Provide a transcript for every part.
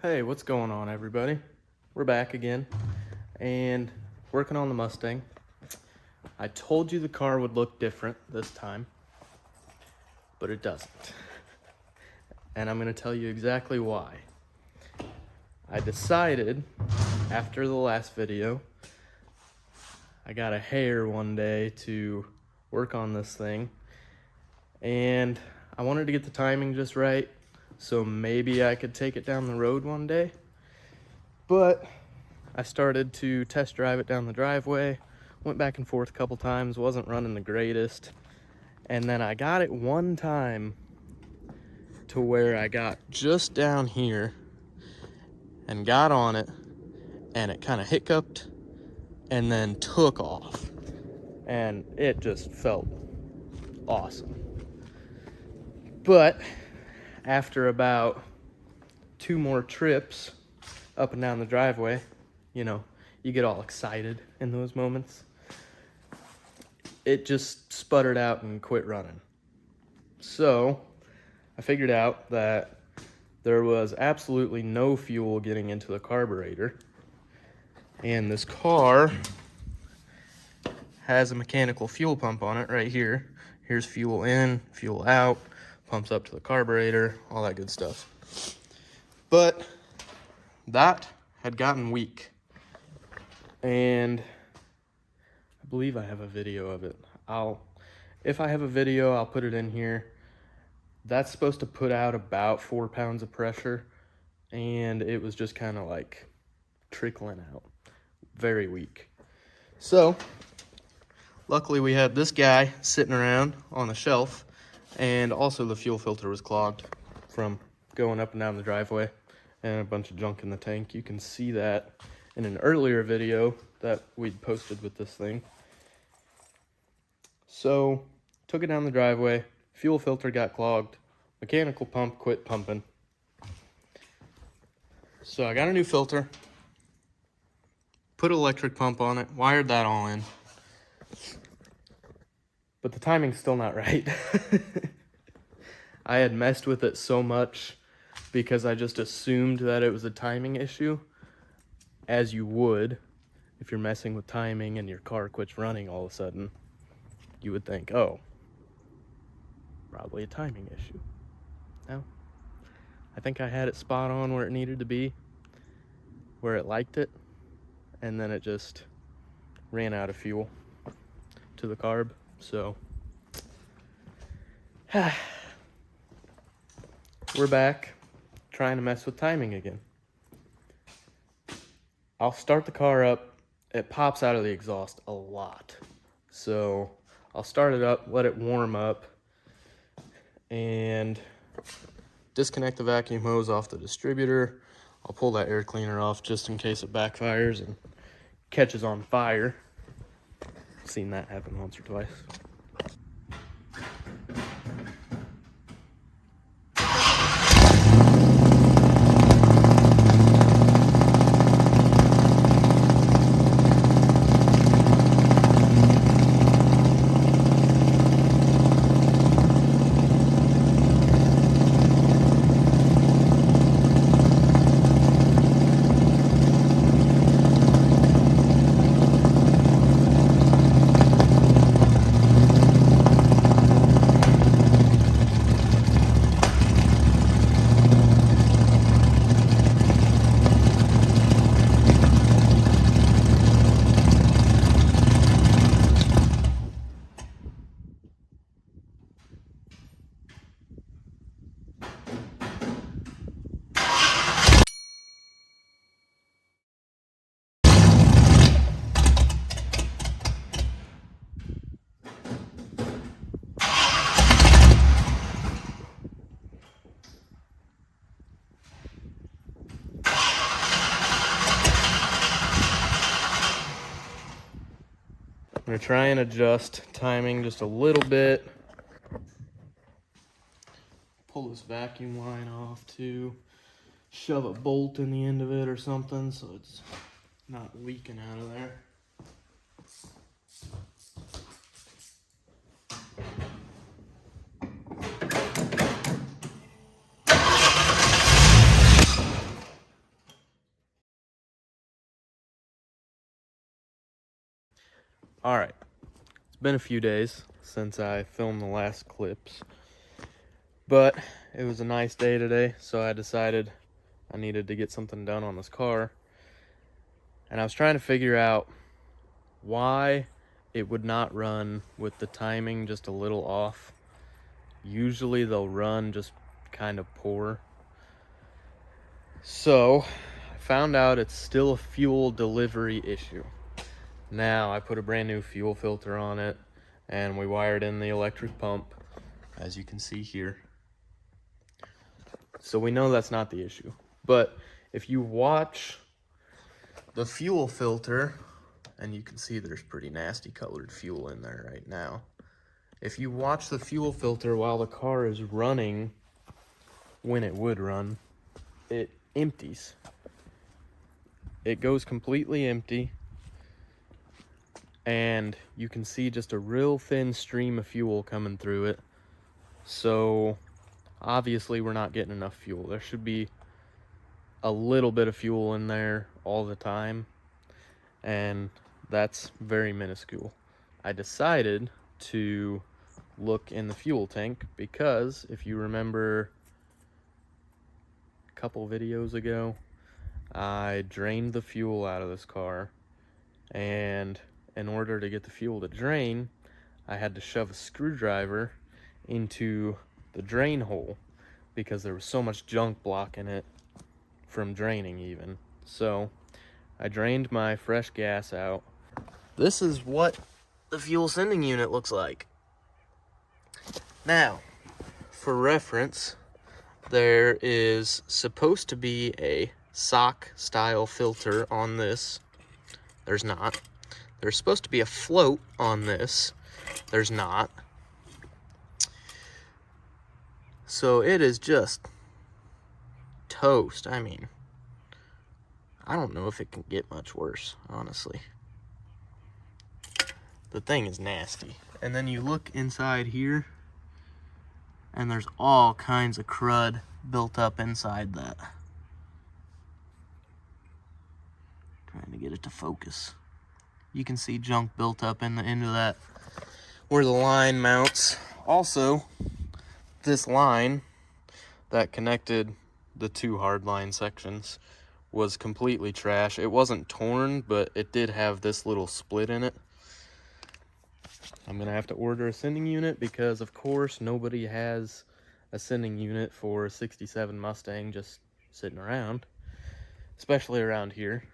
Hey, what's going on, everybody? We're back again and working on the Mustang. I told you the car would look different this time, but it doesn't. And I'm going to tell you exactly why. I decided after the last video, I got a hare one day to work on this thing, and I wanted to get the timing just right, so maybe I could take it down the road one day. But I started to test drive it down the driveway, went back and forth a couple times, wasn't running the greatest. And then I got it one time to where I got just down here and got on it, and it kind of hiccuped and then took off. And it just felt awesome. But after about 2 more trips up and down the driveway, you know, you get all excited in those moments, it just sputtered out and quit running. So I figured out that there was absolutely no fuel getting into the carburetor, and this car has a mechanical fuel pump on it right here. Here's fuel in, fuel out, pumps up to the carburetor, all that good stuff. But that had gotten weak, and I believe I have a video of it. If I have a video, I'll put it in here. That's supposed to put out about 4 pounds of pressure, and it was just kind of like trickling out, very weak. So luckily we had this guy sitting around on the shelf, and also the fuel filter was clogged from going up and down the driveway and a bunch of junk in the tank. You can see that in an earlier video that we'd posted with this thing. So took it down the driveway, fuel filter got clogged, mechanical pump quit pumping. So I got a new filter, put an electric pump on it, wired that all in, but the timing's still not right. I had messed with it so much because I just assumed that it was a timing issue, as you would if you're messing with timing and your car quits running all of a sudden. You would think, oh, probably a timing issue. No, I think I had it spot on where it needed to be, where it liked it, and then it just ran out of fuel to the carb. So we're back trying to mess with timing again. I'll start the car up, it pops out of the exhaust a lot. So I'll start it up, let it warm up, and disconnect the vacuum hose off the distributor. I'll pull that air cleaner off just in case it backfires and catches on fire. I've seen that happen once or twice. I'm gonna try and adjust timing just a little bit. Pull this vacuum line off too. Shove a bolt in the end of it or something so it's not leaking out of there. All right, it's been a few days since I filmed the last clips, but it was a nice day today, so I decided I needed to get something done on this car. And I was trying to figure out why it would not run with the timing just a little off. Usually they'll run just kind of poor. So I found out it's still a fuel delivery issue. Now I put a brand new fuel filter on it, and we wired in the electric pump, as you can see here. So we know that's not the issue. But if you watch the fuel filter, and you can see there's pretty nasty colored fuel in there right now. If you watch the fuel filter while the car is running, when it would run, it empties. It goes completely empty, and you can see just a real thin stream of fuel coming through it. So obviously we're not getting enough fuel. There should be a little bit of fuel in there all the time, and that's very minuscule. I decided to look in the fuel tank because if you remember a couple videos ago, I drained the fuel out of this car, and in order to get the fuel to drain, I had to shove a screwdriver into the drain hole because there was so much junk blocking it from draining even. So I drained my fresh gas out. This is what the fuel sending unit looks like. Now, for reference, there is supposed to be a sock style filter on this. There's not. There's supposed to be a float on this. There's not. So it is just toast. I mean, I don't know if it can get much worse, honestly. The thing is nasty. And then you look inside here, and there's all kinds of crud built up inside that. Trying to get it to focus. You can see junk built up in the end of that where the line mounts. Also, this line that connected the two hardline sections was completely trash. It wasn't torn, but it did have this little split in it. I'm gonna have to order a sending unit because, of course, nobody has a sending unit for a 67 Mustang just sitting around, especially around here.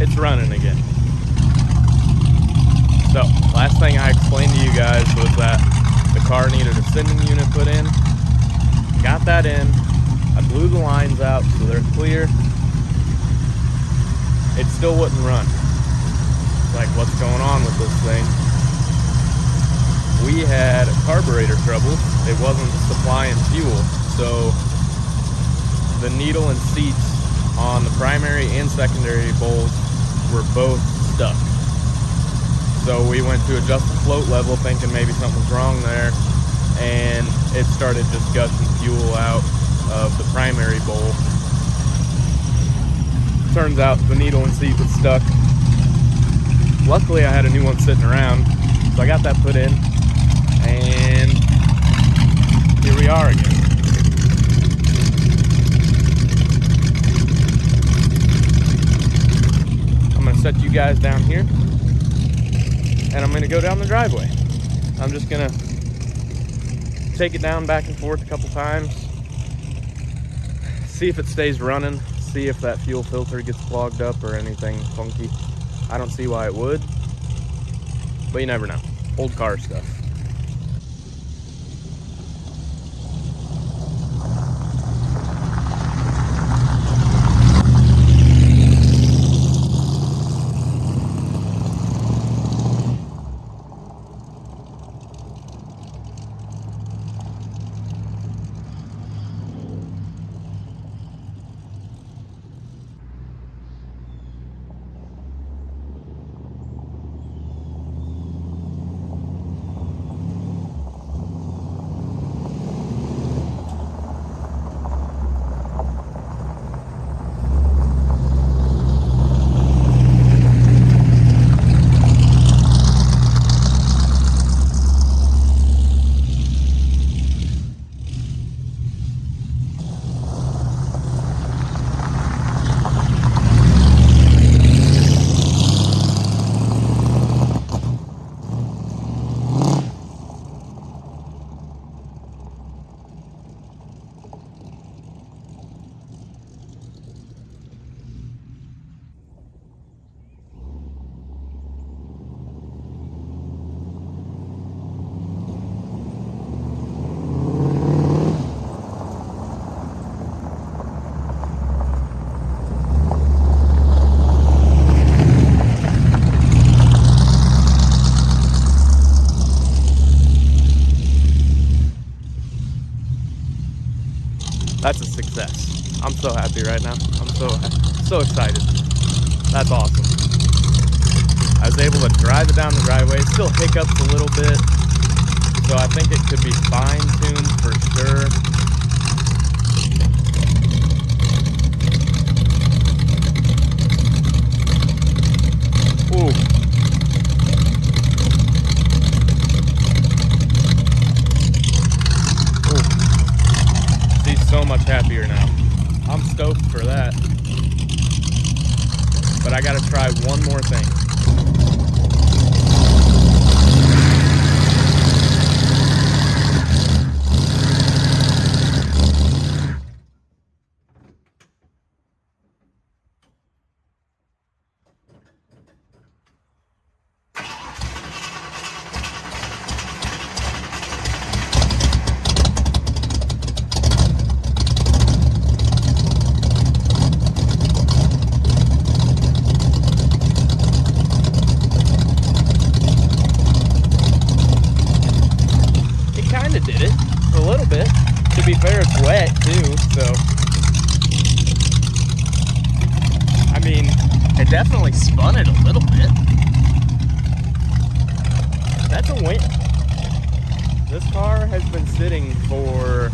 it's running again. So, last thing I explained to you guys was that the car needed a sending unit put in. Got that in. I blew the lines out so they're clear. It still wouldn't run. Like, what's going on with this thing? We had carburetor troubles. It wasn't supplying fuel. So the needle and seats on the primary and secondary bowls were both stuck. So we went to adjust the float level thinking maybe something's wrong there, and it started just gushing fuel out of the primary bowl. Turns out the needle and seat was stuck. Luckily I had a new one sitting around, so I got that put in, and here we are again. I'm gonna set you guys down here, and I'm gonna go down the driveway. I'm just gonna take it down back and forth a couple times, see if it stays running, see if that fuel filter gets clogged up or anything funky. I don't see why it would, but you never know. Old car stuff. That's a success. I'm so happy right now. I'm so excited. That's awesome. I was able to drive it down the driveway. It still hiccups a little bit, so I think it could be fine-tuned for sure. Ooh. So much happier now. I'm stoked for that. But I gotta try one more thing. Did it a little bit. To be fair, it's wet too, so I mean, it definitely spun it a little bit. That's a win. This car has been sitting for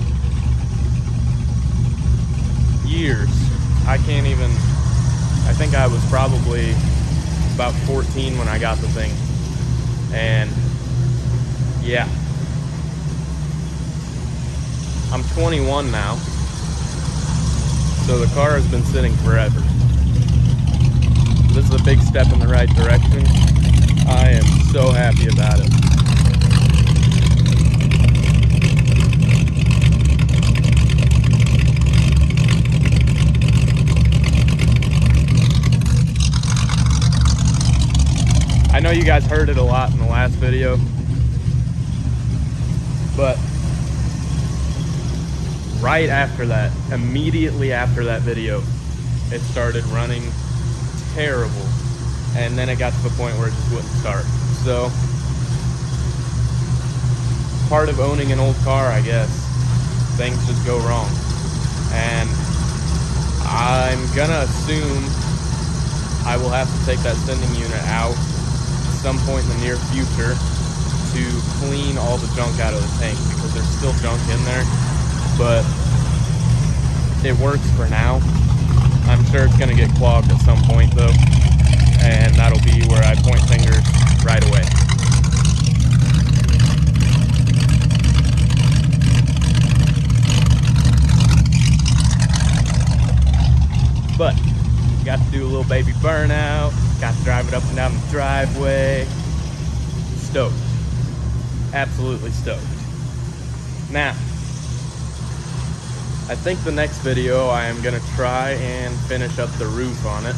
years. I think I was probably about 14 when I got the thing, and yeah, I'm 21 now, so the car has been sitting forever. This is a big step in the right direction. I am so happy about it. I know you guys heard it a lot in the last video, but right after that, immediately after that video, it started running terrible. And then it got to the point where it just wouldn't start. So, part of owning an old car, I guess, things just go wrong. And I'm gonna assume I will have to take that sending unit out at some point in the near future to clean all the junk out of the tank, because there's still junk in there, but it works for now. I'm sure it's gonna get clogged at some point though, and that'll be where I point fingers right away. But got to do a little baby burnout, got to drive it up and down the driveway. Stoked. Absolutely stoked. Now, I think the next video I am gonna try and finish up the roof on it.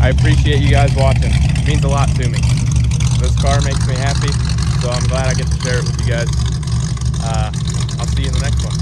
I appreciate you guys watching. It means a lot to me. This car makes me happy, so I'm glad I get to share it with you guys. I'll see you in the next one.